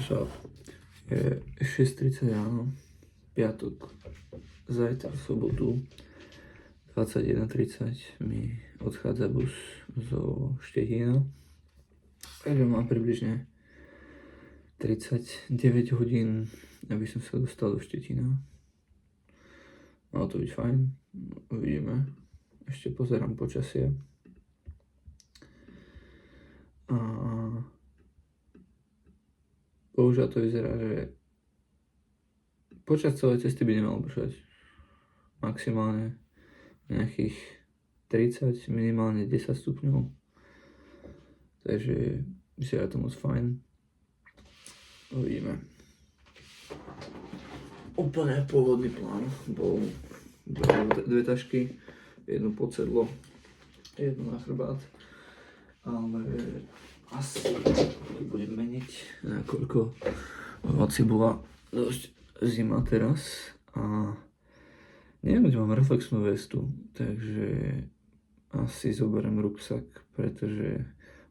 So, je 6:30 ráno, piatok, zajtra v sobotu 21:30 mi odchádza bus zo Štetína, takže mám približne 39 hodín, aby som sa dostal do Štetína. Malo to byť fajn, uvidíme. Ešte pozerám počasie. A bohužiaľ to vyzerá, že počas celej cesty by nemalo pršať. Maximálne nejakých 30, minimálne 10 stupňov. Takže vyzerá to moc fajn. Uvidíme. Úplne pôvodný plán bol dve tašky, jednu pod sedlo, jednu na chrbát, ale asi budem meniť, nakoľko v noci bola dosť zima teraz a neviem, kde mám reflexnú vestu, takže asi zoberiem ruksak, pretože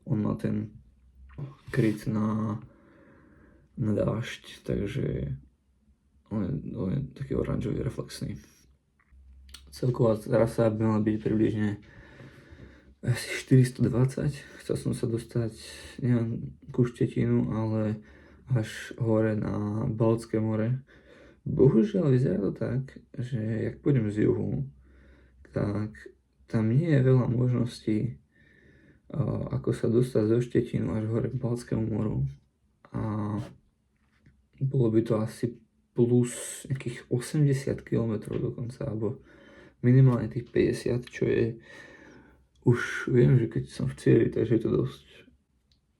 on má ten kryt na dážď, takže on je taký oranžový, reflexný. Celková trasa by mala byť približne asi 420. Chcel som sa dostať nielen ku Štetínu, ale až hore na Baltské more. Bohužiaľ vyzerá to tak, že jak pôjdem z juhu, tak tam nie je veľa možností, ako sa dostať zo Štetínu až hore k Baltskému moru. A bolo by to asi plus nejakých 80 km dokonca, alebo minimálne tých 50, čo je už viem, že keď som v cieli, takže je to dosť.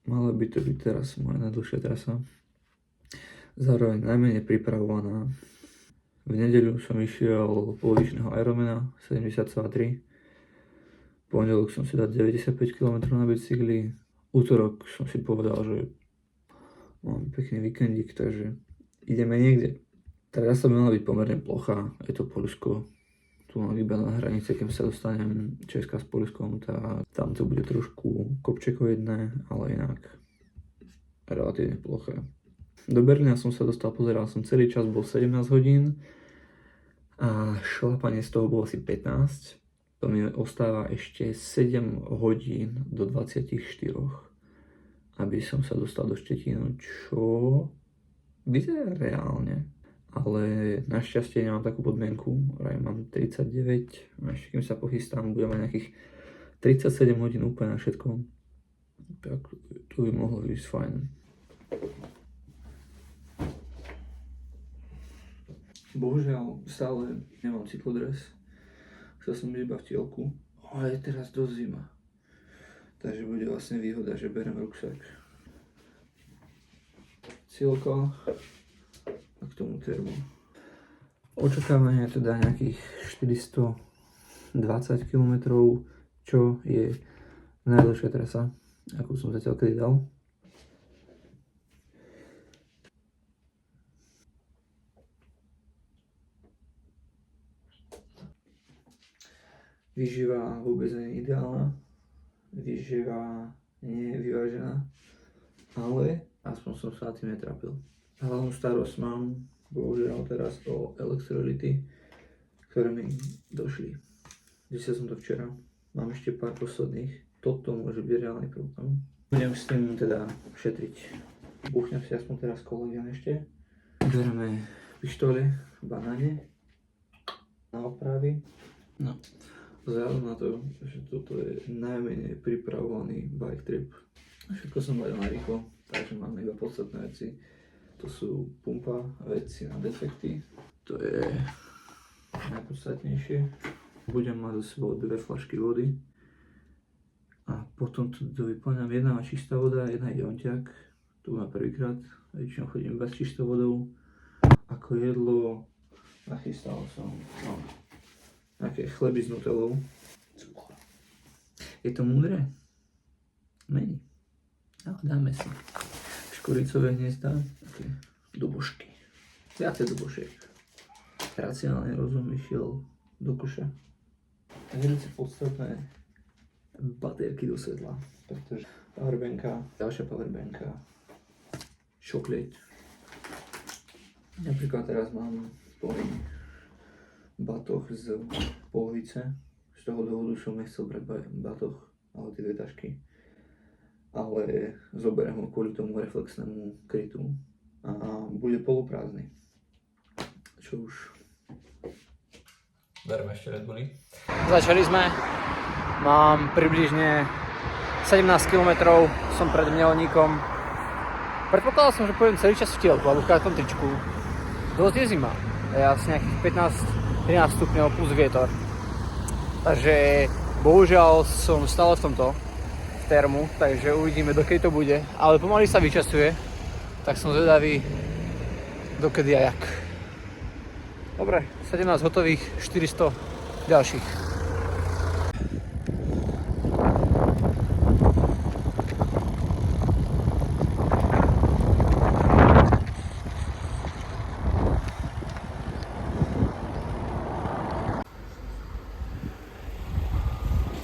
Mala by to byť teraz moja najdlhšia trasa. Zároveň najmenej pripravovaná. V nedeľu som išiel polovičného Ironmana 70,3. V pondelok som si dal 95 km na bicykli. Útorok som si povedal, že mám pekný víkendík, takže ideme niekde. Trasa by mala byť pomerne plochá, je to Poľsko. Tu mám iba na hranice, keď sa dostanem Česka s Poľskom, tak tam to bude trošku kopčekoidné, ale inak relatívne ploché. Do Berlína som sa dostal, pozeral som celý čas, bol 17 hodín a šlapanie z toho bolo asi 15. To mi ostáva ešte 7 hodín do 24, aby som sa dostal do Štetínu, čo vyzerá reálne. Ale našťastie nemám takú podmienku, mám 39, ešte kým sa pochystám, budem mať nejakých 37 hodín úplne na všetko, tak to by mohlo ísť fajn. Bohužiaľ stále nemám cyklodres, chcel som byť iba v tielku, ale je teraz dosť zima, takže bude vlastne výhoda, že berem ruksak. Cielka a k tomu termo. Očakávanie je teda nejakých 420 km, čo je najdlhšia trasa, akú som zatiaľ kedy dal. Výživa vôbec nie je ideálna, výživa nie je vyvážená, ale aspoň som sa tým netrápil. Hlavnú starosť mám bohužiaľ teraz o elektrolyty, ktoré mi došli. Zistil som to včera, mám ešte pár posledných. Toto môže byť reálny problém. Budem s tým teda šetriť. Buchnem si aspoň teraz kolagen ešte. Bereme pištole, banáne na opravy. No, vzhľadom na to, že toto je najmenej pripravovaný bike trip. Všetko som dal na rýchlo, takže mám iba podstatné veci. To sú pumpa, veci na defekty. To je najpodstatnejšie. Budem mať so sebou 2 fľašky vody. A potom to vyplňam. Jedna má čistá voda, jedna je jonťak. Tu na prvýkrát. Väčšinou chodím bez čistou vodou. Ako jedlo nachystal som nejaké chleby s nutelou. Je to múdre? Není. Ale dáme si škoricové hniezda, také dobožky. Viacej dobožiek. Racionálny rozum išiel do koša. Velice podstatné baterky do svetla, pretože powerbanka, ďalšia powerbanka, šokliet, Napríklad teraz mám plný batoh z polovice. Z toho dôvodu som nechcel brať batoh, ale tie 2 tašky. Ale zoberiem ho kvôli tomu reflexnému krytu a bude poloprázdny. Čo už. Berme ešte Red Bulli. Začali sme, mám približne 17 km, som pred Mielníkom. Predpokladal som, že pôjdem celý čas v tielku alebo v krátkom tričku. Dosť je zima, je asi nejakých 15-13 stupňov plus vietor. Takže bohužiaľ som stále v tomto, v termu, takže uvidíme, dokedy to bude. Ale pomaly sa vyčasuje, tak som zvedavý, dokedy a jak. Dobre, 17 hotových, 400 ďalších.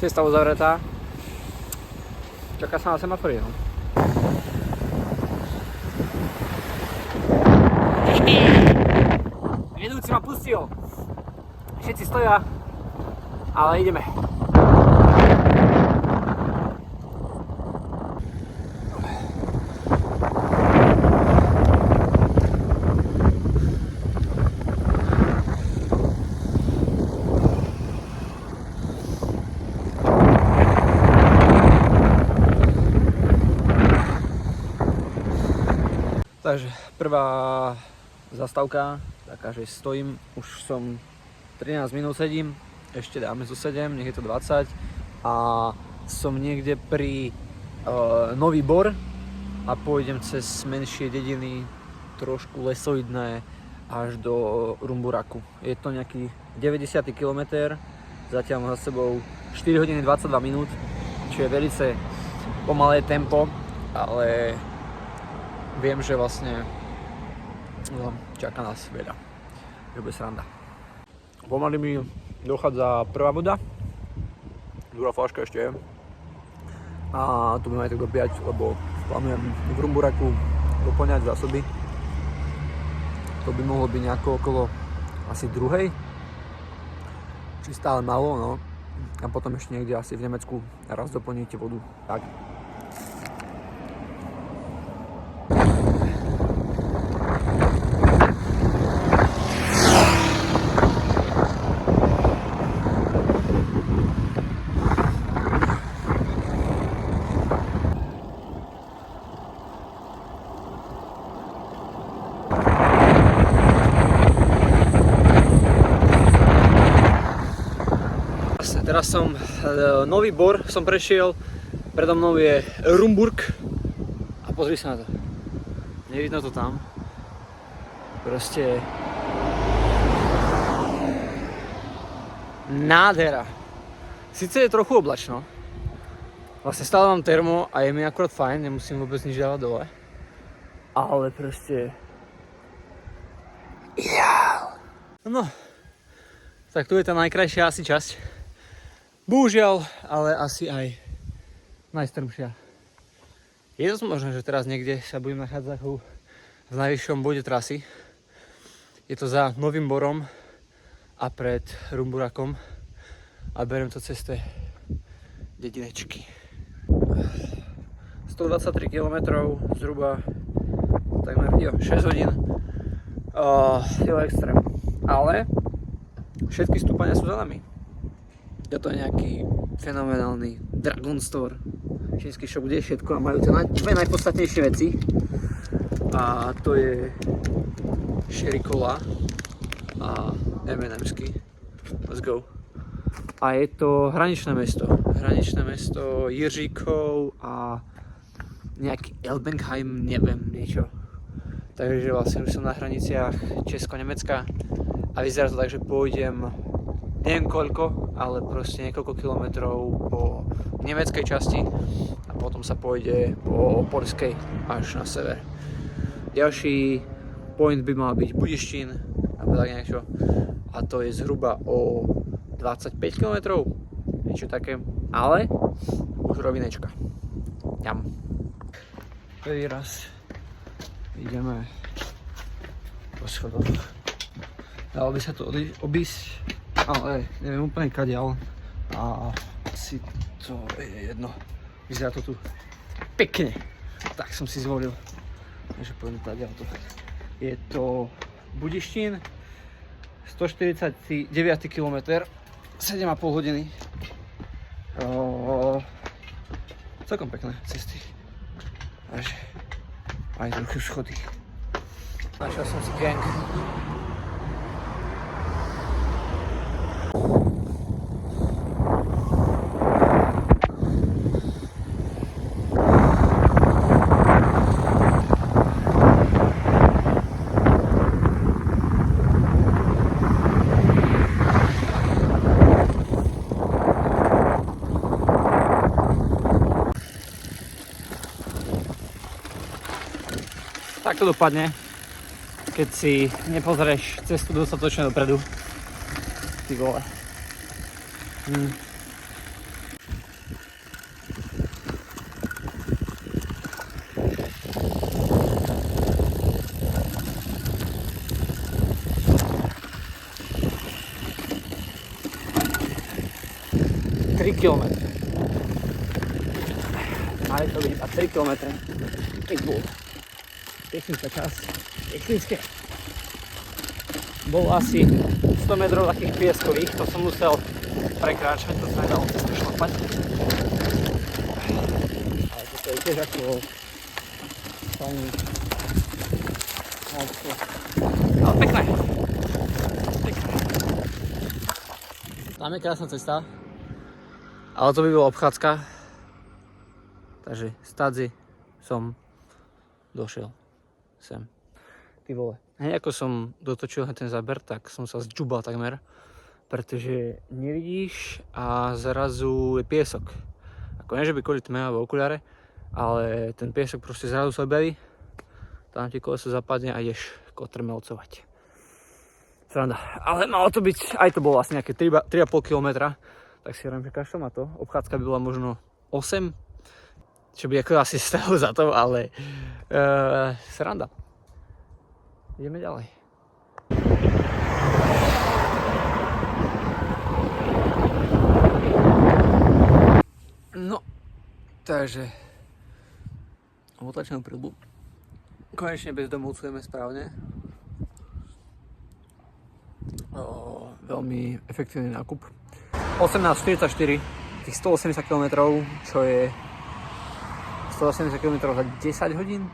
Cesta uzavretá. Čaká sa na semafory, no. Vedúci ma pustil. Všetci stoja, ale ideme. Takže prvá zastávka, taká, že stojím, už som 13 minút sedím, ešte dáme zo 7, nech je to 20 a som niekde pri Nový Bor a pôjdem cez menšie dediny, trošku lesoidné, až do Rumburaku. Je to nejaký 90. kilometr, zatiaľ mám za sebou 4 hodiny 22 minút, čo je veľmi pomalé tempo, ale viem, že vlastne čaká nás veľa, že bude sranda. Pomaly mi dochádza prvá voda, druhá fľaška ešte je a tu budeme aj tak dopíjať, lebo plánujem v Rumburaku doplňať zásoby. To by mohlo byť nejako okolo asi 2, či stále malo, no. A potom ešte niekde asi v Nemecku raz doplníte vodu. Tak. Teraz som Nový Bor som prešiel, predo mnou je Rumburk a pozri sa na to. Nevidno to tam. Proste nádhera. Sice je trochu oblačno, vlastne stále mám termo a je mi akurát fajn, nemusím vôbec nič dávať dole. Ale proste ideál. No, tak tu je tá najkrajšia asi časť. Bohužiaľ, ale asi aj najstrmšia. Je to možné, že teraz niekde sa budem nachádzať v najvyššom bode trasy. Je to za Novým Borom a pred Rumburakom a beriem to cez tie dedinečky. 123 km, zhruba takmer 6 hodín. Je to extrém. Ale všetky stúpania sú za nami. Je to nejaký fenomenálny Dragon Store, čínsky shop, kde je všetko a majú tie dve najpodstatnejšie veci. A to je Sherry Cola a M&Msky. Let's go. A je to hraničné mesto Jiříkov a nejaký Elbenheim, neviem, niečo. Takže vlastne už som na hraniciach Česko-Nemecka a vyzerá to tak, že pôjdem neviem koľko, ale proste niekoľko kilometrov po nemeckej časti a potom sa pôjde po poľskej až na sever. Ďalší point by mal byť Budyštín alebo tak niečo a to je zhruba o 25 km, niečo také, ale už rovinečka. Ďam. Prvý raz ideme po schodoch. Dalo by sa to obísť, ale neviem úplne kadiaľ. A asi to je jedno. Vyzerá to tu pekne. Tak som si zvolil. Takže pôjdem kadiaľ to. Je to Budištín, 149 km, 7,5 hodiny. Celkom pekné cesty. Takže aj trochu schody. Našiel som si gang. Tak to dopadne, keď si nepozrieš cestu dostatočne dopredu. Ty vole. 3 km. Mali to byť iba 3 km. Keď bol. Technická časť. Technické. Bolo asi 100 metrov takých pieskových, to som musel prekráčať, to sa nedalo cestu šlapať. Ale toto je tiež ako veľmi moc. Ale pekné. Pekné. Tam je krásna cesta. Ale to by bola obchádzka. Takže stádzi som došiel sem. Ty vole. Hej, ako som dotočil ten záber, tak som sa zďubal takmer, pretože nevidíš a zrazu je piesok. Ako nie, že by kvôli tme alebo okuliare, ale ten piesok proste zrazu sa objaví, tam ti koleso zapadne a ideš kotrmelcovať. Sranda. Ale malo to byť, aj to bolo vlastne nejaké 3,5 km, tak si hovorím, že kašľam na to. Obchádzka by bola možno 8, čo by ako asi stalo za to, ale sranda. Ideme ďalej. No, takže otáčam prilbu. Konečne bezdomovcujeme správne. Veľmi efektívny nákup. 18:44, tých 180 km, čo je 180 km za 10 hodín,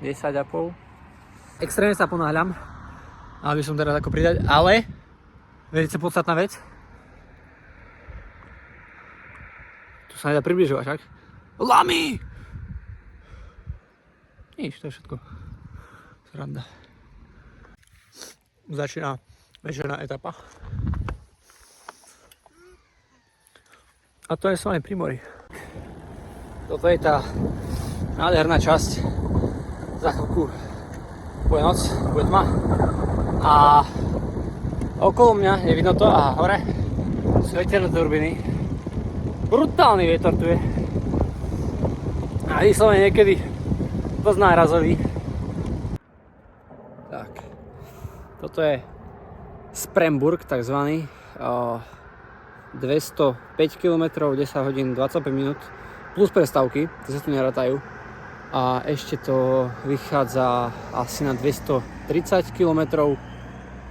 10,5. Extrémne sa ponáhľam, aby som teraz ako pridať, ale viete, podstatná vec. Tu sa nedá približovať, však? Lamy! Nič, to je všetko. Sranda. Začína večerná etapa. A to je s vami pri mori. Toto je tá nádherná časť. Za chvíľku bude noc, bude tma. A okolo mňa je vidno to a hore sú veterné turbíny. Brutálny vietor tu je. A vyslovene niekedy dosť nárazový. Tak. Toto je Spremburg, takzvaný. 205 km, 10 hodín, 25 minút. Plus prestávky, to sa tu nerátajú. A ešte to vychádza asi na 230 km.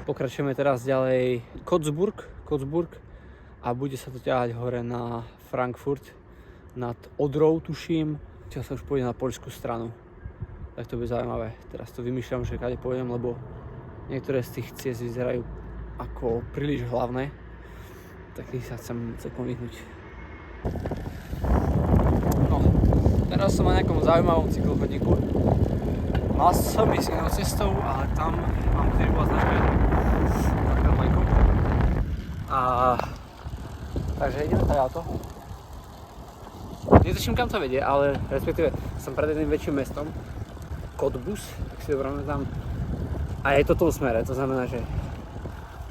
Pokračujeme teraz ďalej Kotsburg a bude sa to ťahať hore na Frankfurt nad Odrou, tuším. Čo sa už pôjde na poľskú stranu. Tak to bude zaujímavé. Teraz to vymýšľam, že kade pôjdem, lebo niektoré z tých ciest vyzerajú ako príliš hlavné. Tak ich sa chcem celkom vyhnúť. No, teraz som na nejakom zaujímavom cyklochodníku. Mal som ísť inou cestou, ale tam mám firmu a značka Karmajko. Takže ideme tady auto. Netuším, kam to vedie, ale respektíve som pred jedným väčším mestom, Cottbus, tak si dobro tam. A je to v tom smere, to znamená, že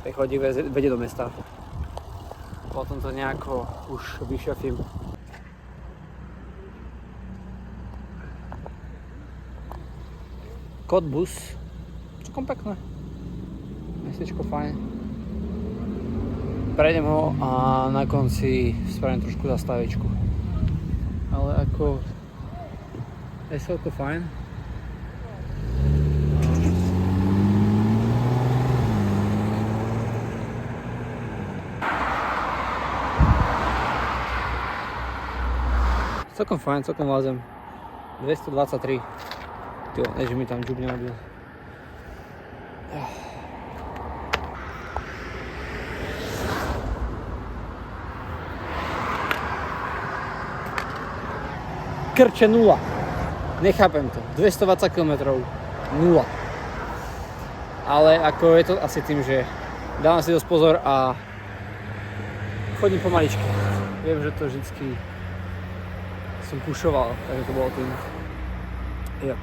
ten chodník vedie do mesta. Potom to nejako už vyšafím. Cottbus, celkom pekné. mestečko fajn. Prejdem ho a na konci spravím trošku zastavičku. Ale ako je celko fajn. Celkom fajn, celkom vládzem. 223. Tyjo, než mi tam džubne nabil. Krče 0. Nechápem to. 220 km. 0. Ale ako je to asi tým, že dávam si dosť pozor a chodím pomaličky. Viem, že to vždycky som pušoval, takže to bolo tým. Yep.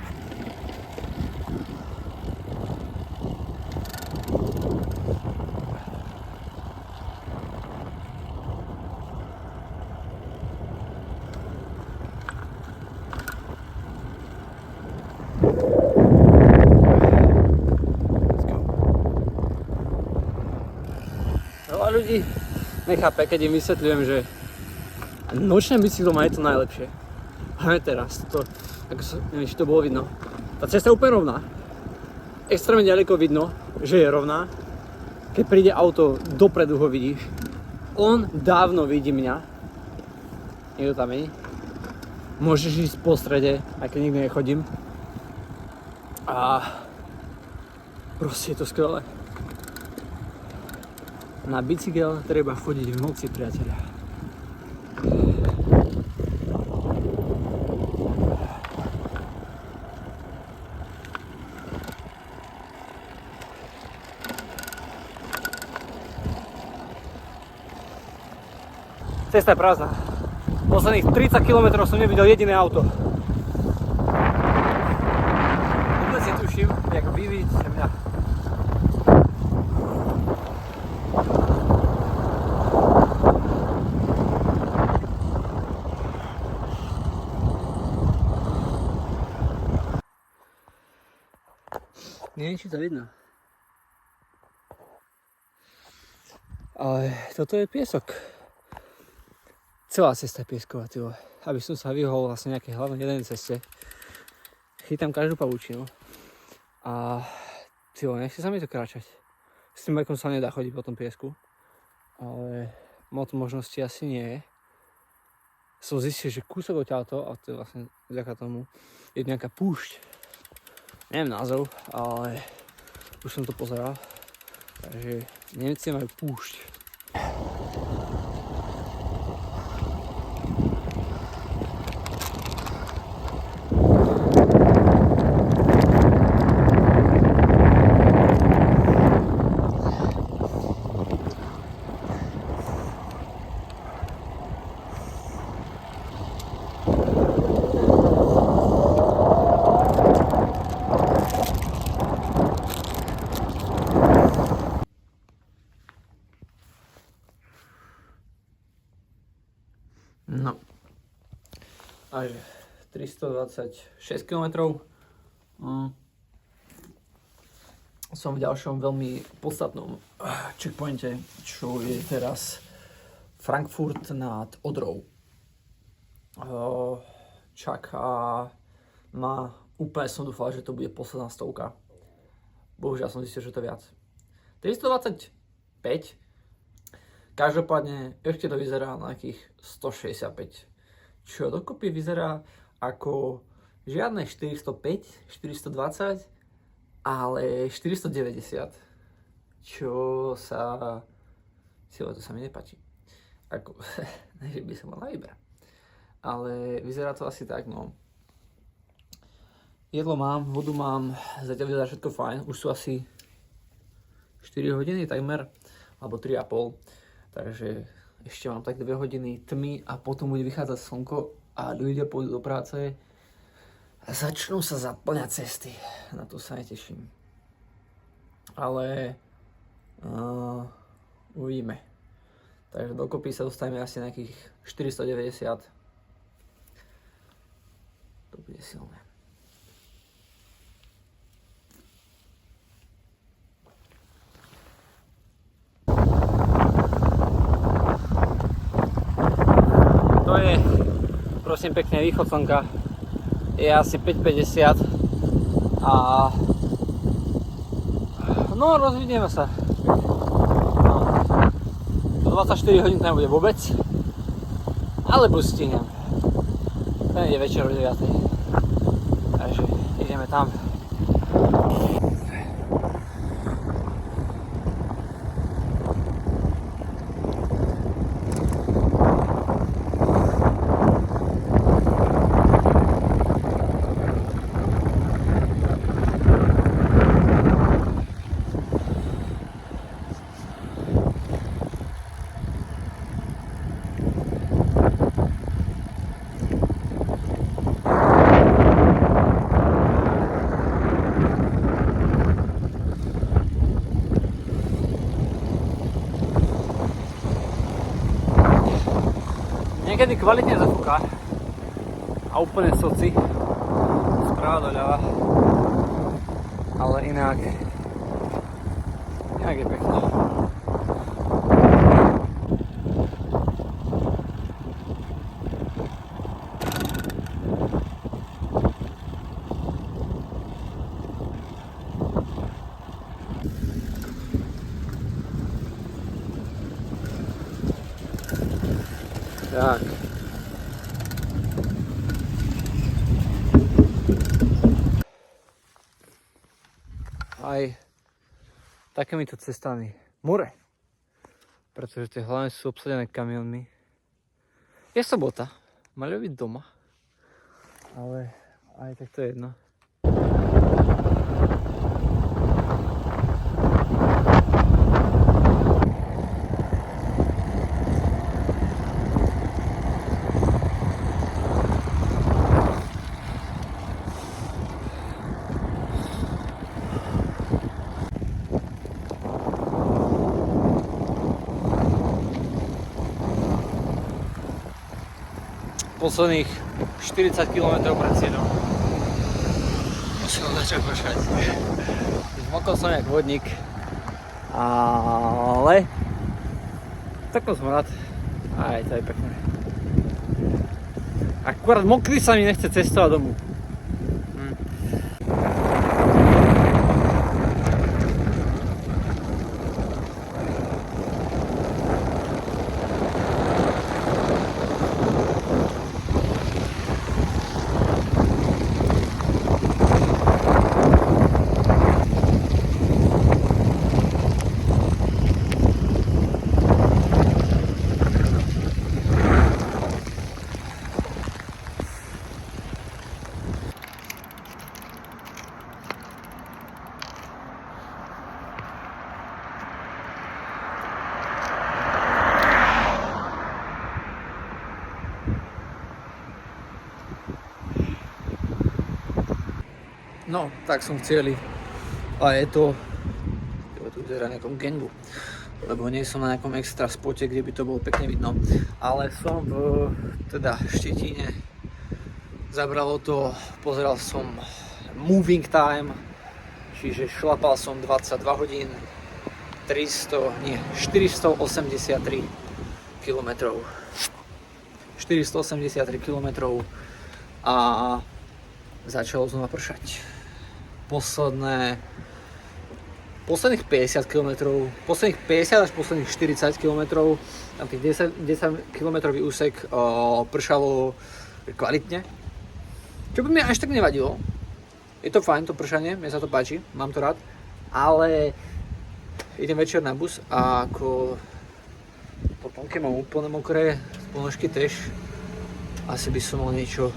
Veľa ľudí nechápe, keď im vysvetľujem, že nočné bicyklom je to najlepšie. Hlavne teraz, neviem, či to bolo vidno. Tá cesta je úplne rovná. Extrémne ďaleko vidno, že je rovná. Keď príde auto, dopredu ho vidíš. On dávno vidí mňa. Niekto tam je. Môžeš ísť po strede, aj keď nikdy nechodím. A proste je to skvelé. Na bicykel treba chodiť v noci, priateľa. Cesta je prázdna. Posledných 30 km som nevidel jediné auto. Vôbec netuším, jak vy vidíte mňa. Neviem, či to vidno. Ale toto je piesok. Celá cesta je piesková, tyvo. Aby som sa vyhol vlastne nejakej hlavnej jednej ceste. Chytám každú pavučinu. A tyvo, nechce sa mi to kráčať. S tým bajkom sa nedá chodiť po tom piesku. Ale moc možnosti asi nie je. Som zistil, že kúsok odtiaľto, a to je vlastne vďaka tomu, je nejaká púšť. Neviem názov, ale už som to pozeral. Takže Nemci majú púšť. No. Až 326 km. Som v ďalšom veľmi podstatnom checkpointe, čo je teraz Frankfurt nad Odrou. Čaká ma, úplne som dúfal, že to bude posledná stovka. Bohužiaľ som zistil, že to je viac. 325. Každopádne ešte to vyzerá na nejakých 165, čo dokopy vyzerá ako žiadne 405, 420, ale 490, čo sa... to sa mi nepáči. Ako, ne, že by som mal na výber. Ale vyzerá to asi tak, no. Jedlo mám, vodu mám, zatiaľ vyzerá všetko fajn, už sú asi 4 hodiny takmer, alebo 3,5. Takže ešte mám tak 2 hodiny tmy a potom bude vychádzať slnko a ľudia pôjdu do práce a začnú sa zaplňať cesty. Na to sa neteším. Ale uvidíme. Takže dokopy sa dostaneme asi nejakých 490. To bude silné. prosím pekne, východ slnka je asi 5:50 a no rozvidíme sa. Do 24 hodín to nebude vôbec, alebo stihnem. Ten ide večer o 9. Takže ideme tam. Niekedy kvalitne zafúka a úplne soci správa doľava, ale inak je pekné. Tak. Aj takýmito cestami more, pretože tie hlavne sú obsadené kamionmi. Je sobota, mali byť doma, ale aj tak to je jedno. Posledných 40 km pred cieľom. Musím začať pršať. Zmokol som jak vodník, ale tak som rád. Aj to je pekné. Akurát mokrý sa mi nechce cestovať domov. No, tak som v cieli. A je to... tu vyzerá nejakom gangu. Lebo nie som na nejakom extra spote, kde by to bolo pekne vidno. Ale som v teda Štetíne. Zabralo to, pozeral som moving time, čiže šlapal som 22 hodín 483 km. 483 km a začalo znova pršať. Posledných 50 km, posledných 50 až posledných 40 km, tam tých 10 km úsek pršalo kvalitne. Čo by mi až tak nevadilo. Je to fajn, to pršanie, mne sa to páči, mám to rád, ale idem večer na bus a ako potomky mám úplne mokré, ponožky tež, asi by som mal niečo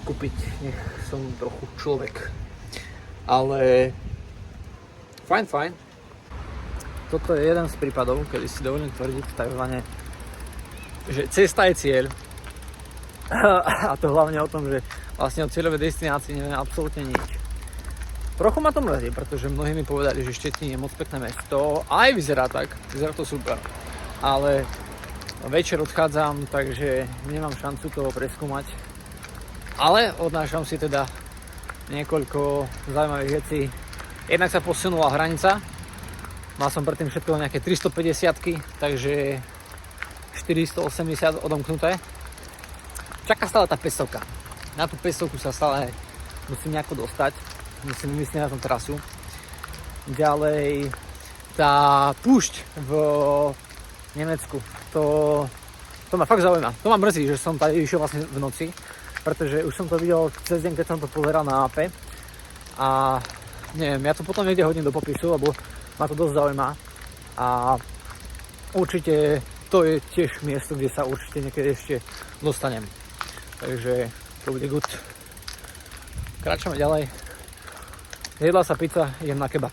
kúpiť, nech som trochu človek. Ale fajn. Toto je jeden z prípadov, kedy si dovolím tvrdiť takzvané, že cesta je cieľ. A to hlavne o tom, že vlastne o cieľovej destinácii neviem absolútne nič. Trochu ma to mrzí, pretože mnohí mi povedali, že Štetín je moc pekné mesto. Aj vyzerá to super. Ale večer odchádzam, takže nemám šancu toho preskúmať. Ale odnášam si teda niekoľko zaujímavých vecí. Jednak sa posunula hranica. Mal som predtým všetko nejaké 350-ky, takže 480 odomknuté. čaká stále tá 500. Na tú 500 sa stále musím nejako dostať. Musím vymyslieť na tom trasu. Ďalej tá púšť v Nemecku, to ma fakt zaujíma. To ma mrzí, že som tady išiel vlastne v noci, pretože už som to videl cez deň, keď som to pozeral na mape. A neviem, ja to potom niekde hodím do popisu, lebo ma to dosť zaujíma. A určite to je tiež miesto, kde sa určite niekedy ešte dostanem. Takže to bude good. Kráčame ďalej. Jedla sa pizza, idem na kebab.